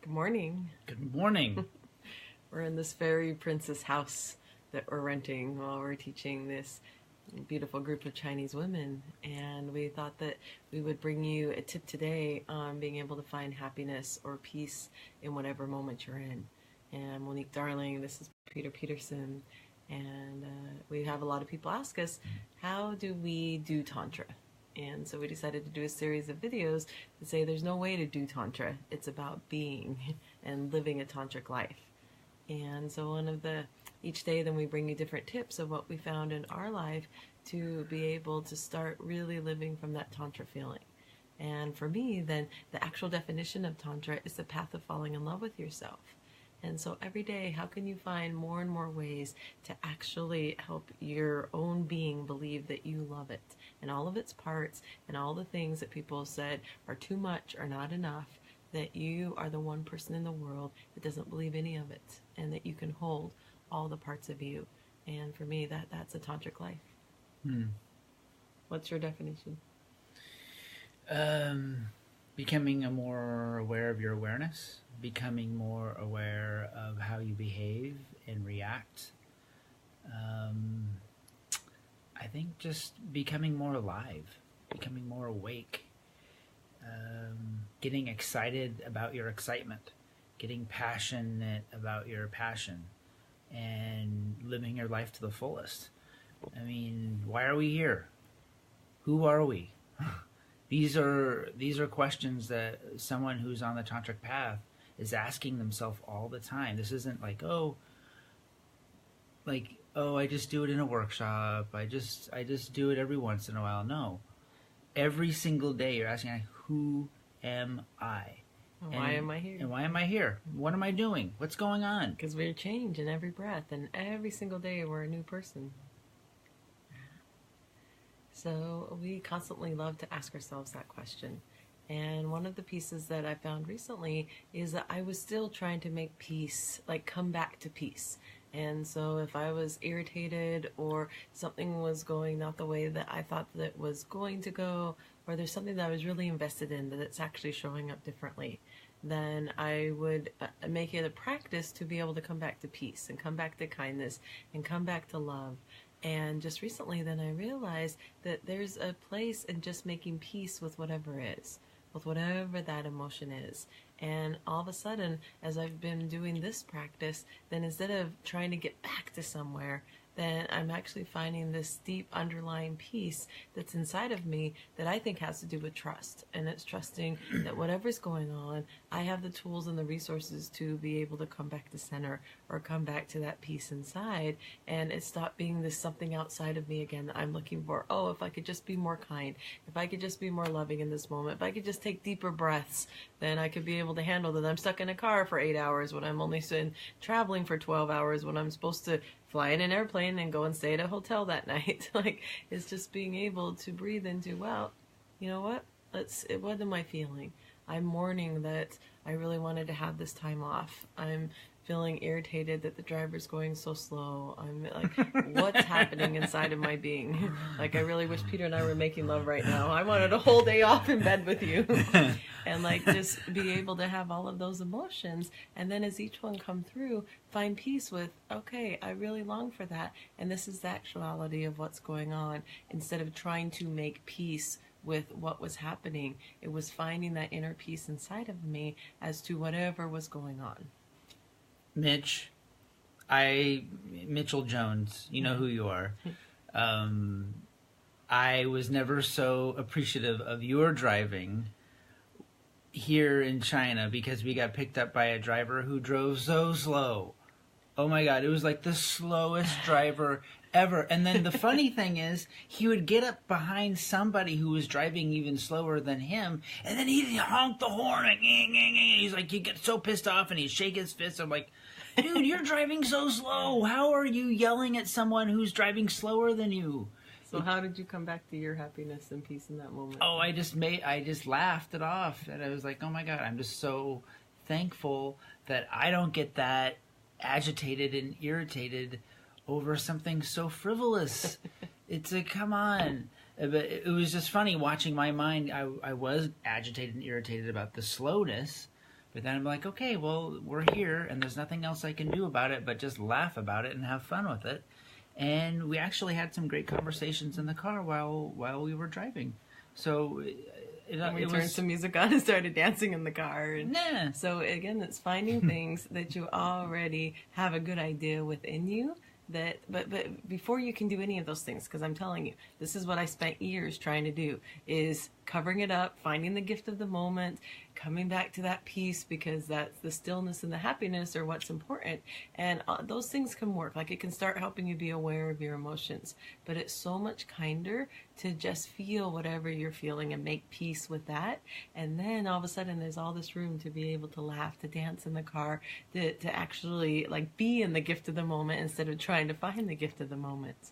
Good morning. Good morning. We're in this fairy princess house that we're renting while we're teaching this beautiful group of Chinese women. And we thought that we would bring you a tip today on being able to find happiness or peace in whatever moment you're in. And Monique Darling, this is Peter Peterson. And we have a lot of people ask us, how do we do Tantra? And so we decided to do a series of videos to say there's no way to do Tantra. It's about being and living a Tantric life. And so each day then we bring you different tips of what we found in our life to be able to start really living from that Tantra feeling. And for me, then the actual definition of Tantra is the path of falling in love with yourself. And so every day, how can you find more and more ways to actually help your own being believe that you love it and all of its parts and all the things that people said are too much or not enough, that you are the one person in the world that doesn't believe any of it and that you can hold all the parts of you. And for me, that's a Tantric life. What's your definition? Becoming more aware of your awareness, becoming more aware of how you behave and react. I think just becoming more alive, becoming more awake, getting excited about your excitement, getting passionate about your passion, and living your life to the fullest. I mean, why are we here? Who are we? These are questions that someone who's on the Tantric path is asking themselves all the time. This isn't like, oh, I just do it in a workshop. I just do it every once in a while. No. Every single day you're asking, who am I? Why am I here? And why am I here? What am I doing? What's going on? Because we're changed in every breath, and every single day we're a new person. So we constantly love to ask ourselves that question. And one of the pieces that I found recently is that I was still trying to make peace, like come back to peace. And so if I was irritated or something was going not the way that I thought that it was going to go, or there's something that I was really invested in that it's actually showing up differently, then I would make it a practice to be able to come back to peace and come back to kindness and come back to love. And just recently then I realized that there's a place in just making peace with whatever is, with whatever that emotion is. And all of a sudden, as I've been doing this practice, then instead of trying to get back to somewhere, then I'm actually finding this deep underlying peace that's inside of me that I think has to do with trust. And it's trusting that whatever's going on, I have the tools and the resources to be able to come back to center or come back to that peace inside. And it stopped being this something outside of me again that I'm looking for. Oh, if I could just be more kind, if I could just be more loving in this moment, if I could just take deeper breaths, then I could be able to handle that. I'm stuck in a car for 8 hours when I'm only traveling for 12 hours when I'm supposed to fly in an airplane and go and stay at a hotel that night. It's just being able to breathe into, well, you know what? What am I feeling? I'm mourning that I really wanted to have this time off. I'm feeling irritated that the driver's going so slow. I'm like, what's happening inside of my being? I really wish Peter and I were making love right now. I wanted a whole day off in bed with you. And just be able to have all of those emotions. And then as each one come through, find peace with, okay, I really long for that. And this is the actuality of what's going on. Instead of trying to make peace with what was happening, it was finding that inner peace inside of me as to whatever was going on. Mitchell Jones, you know who you are. I was never so appreciative of your driving here in China because we got picked up by a driver who drove so slow. Oh my God, it was like the slowest driver ever. And then the funny thing is, he would get up behind somebody who was driving even slower than him, and then he'd honk the horn. And he's like, you get so pissed off, and he'd shake his fist. I'm like, dude, you're driving so slow. How are you yelling at someone who's driving slower than you? So how did you come back to your happiness and peace in that moment? Oh, I just laughed it off. And I was like, oh my God, I'm just so thankful that I don't get that agitated and irritated over something so frivolous. It's like, come on. But it was just funny watching my mind. I was agitated and irritated about the slowness, But then I'm like, okay, well, we're here, and there's nothing else I can do about it but just laugh about it and have fun with it. And we actually had some great conversations in the car while we were driving. So we turned some music on and started dancing in the car. And nah. So again, it's finding things that you already have a good idea within you. But before you can do any of those things, because I'm telling you, this is what I spent years trying to do, is covering it up, finding the gift of the moment, coming back to that peace, because that's the stillness and the happiness are what's important. And those things can work. Like, it can start helping you be aware of your emotions, but it's so much kinder to just feel whatever you're feeling and make peace with that. And then all of a sudden there's all this room to be able to laugh, to dance in the car, to actually like be in the gift of the moment instead of trying to find the gift of the moment.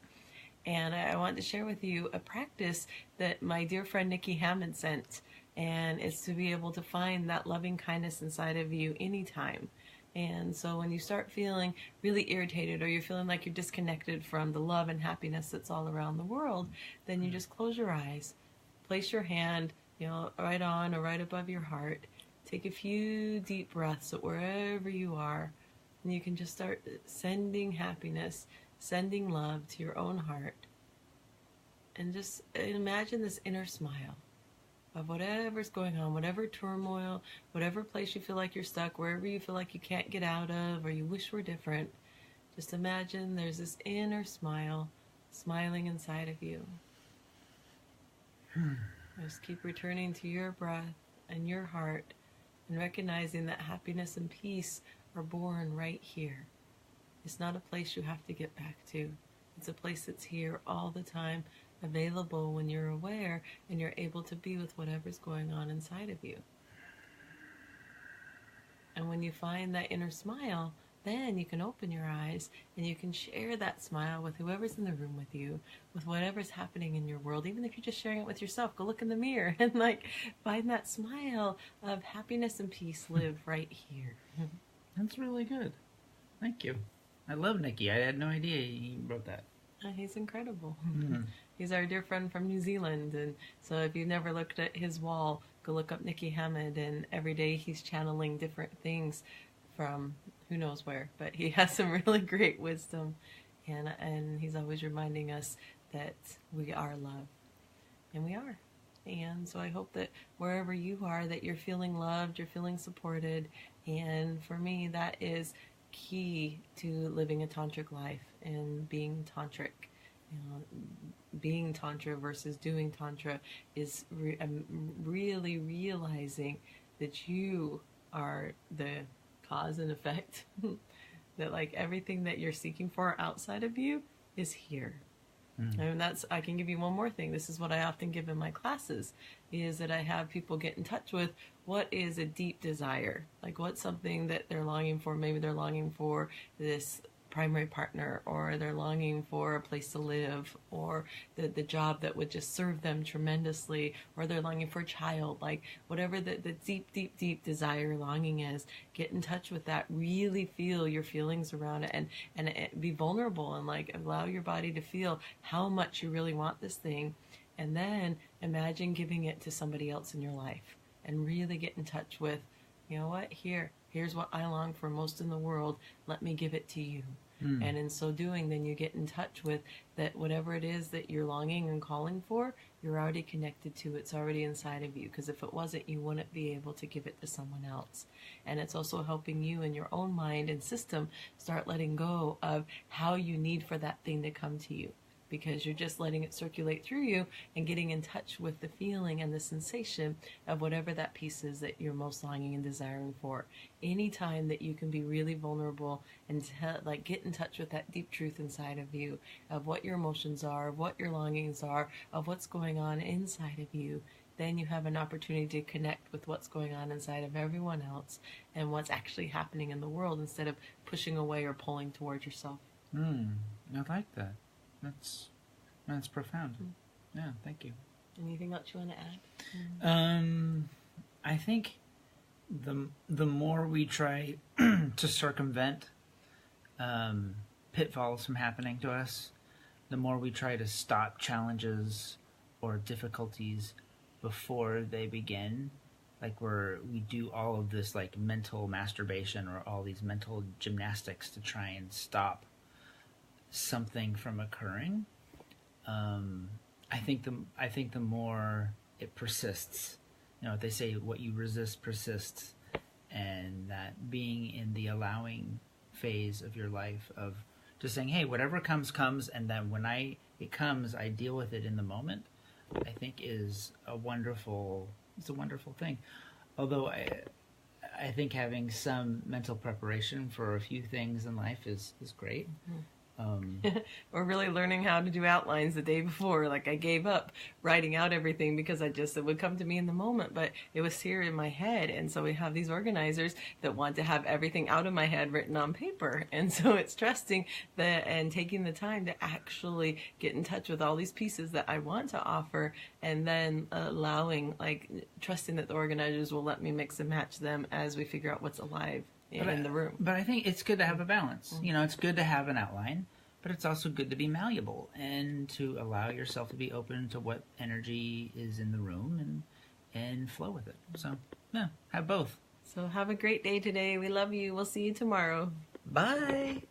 And I want to share with you a practice that my dear friend Nikki Hammond sent, and it's to be able to find that loving kindness inside of you anytime. And so when you start feeling really irritated, or you're feeling like you're disconnected from the love and happiness that's all around the world, then you just close your eyes, place your hand, right on or right above your heart, take a few deep breaths at wherever you are, and you can just start sending happiness, sending love to your own heart. And just imagine this inner smile of whatever's going on, whatever turmoil, whatever place you feel like you're stuck, wherever you feel like you can't get out of or you wish were different. Just imagine there's this inner smile smiling inside of you. Just keep returning to your breath and your heart and recognizing that happiness and peace are born right here. It's not a place you have to get back to. It's a place that's here all the time, available when you're aware and you're able to be with whatever's going on inside of you. And when you find that inner smile, then you can open your eyes and you can share that smile with whoever's in the room with you, with whatever's happening in your world. Even if you're just sharing it with yourself, go look in the mirror and find that smile of happiness and peace live right here. That's really good. Thank you. I love Nikki. I had no idea he wrote that. He's incredible. Mm-hmm. He's our dear friend from New Zealand, and so if you've never looked at his wall, go look up Nikki Hammond, and every day he's channeling different things from who knows where, but he has some really great wisdom, and he's always reminding us that we are love, and we are. And so I hope that wherever you are, that you're feeling loved, you're feeling supported, and for me, that is key to living a tantric life and being tantric. Being tantra versus doing tantra is really realizing that you are the cause and effect. That everything that you're seeking for outside of you is here. And I can give you one more thing. This is what I often give in my classes, is that I have people get in touch with what is a deep desire. What's something that they're longing for. Maybe they're longing for this primary partner, or they're longing for a place to live, or the job that would just serve them tremendously, or they're longing for a child. Whatever the deep desire, longing is, get in touch with that. Really feel your feelings around it, and be vulnerable, and allow your body to feel how much you really want this thing, and then imagine giving it to somebody else in your life, and really get in touch with, you know what, here's what I long for most in the world, let me give it to you. And in so doing, then you get in touch with that whatever it is that you're longing and calling for, you're already connected to. It's already inside of you, because if it wasn't, you wouldn't be able to give it to someone else. And it's also helping you in your own mind and system start letting go of how you need for that thing to come to you, because you're just letting it circulate through you and getting in touch with the feeling and the sensation of whatever that piece is that you're most longing and desiring for. Anytime that you can be really vulnerable and get in touch with that deep truth inside of you, of what your emotions are, of what your longings are, of what's going on inside of you, then you have an opportunity to connect with what's going on inside of everyone else and what's actually happening in the world, instead of pushing away or pulling towards yourself. I like that. That's profound. Yeah, thank you. Anything else you want to add? I think the more we try to circumvent pitfalls from happening to us, the more we try to stop challenges or difficulties before they begin, like we do all of this like mental masturbation or all these mental gymnastics to try and stop something from occurring. I think the more it persists, you know, they say what you resist persists, and that being in the allowing phase of your life of just saying, hey, whatever comes, and then when it comes, I deal with it in the moment, I think is a wonderful thing. Although I think having some mental preparation for a few things in life is great. Mm-hmm. Or really learning how to do outlines the day before. Like, I gave up writing out everything because it would come to me in the moment, but it was here in my head. And so we have these organizers that want to have everything out of my head written on paper. And so it's trusting that and taking the time to actually get in touch with all these pieces that I want to offer, and then allowing, like, trusting that the organizers will let me mix and match them as we figure out what's alive in the room. But I think it's good to have a balance. Mm-hmm. You know, it's good to have an outline, but it's also good to be malleable and to allow yourself to be open to what energy is in the room and flow with it. So, yeah, have both. So have a great day today. We love you. We'll see you tomorrow. Bye.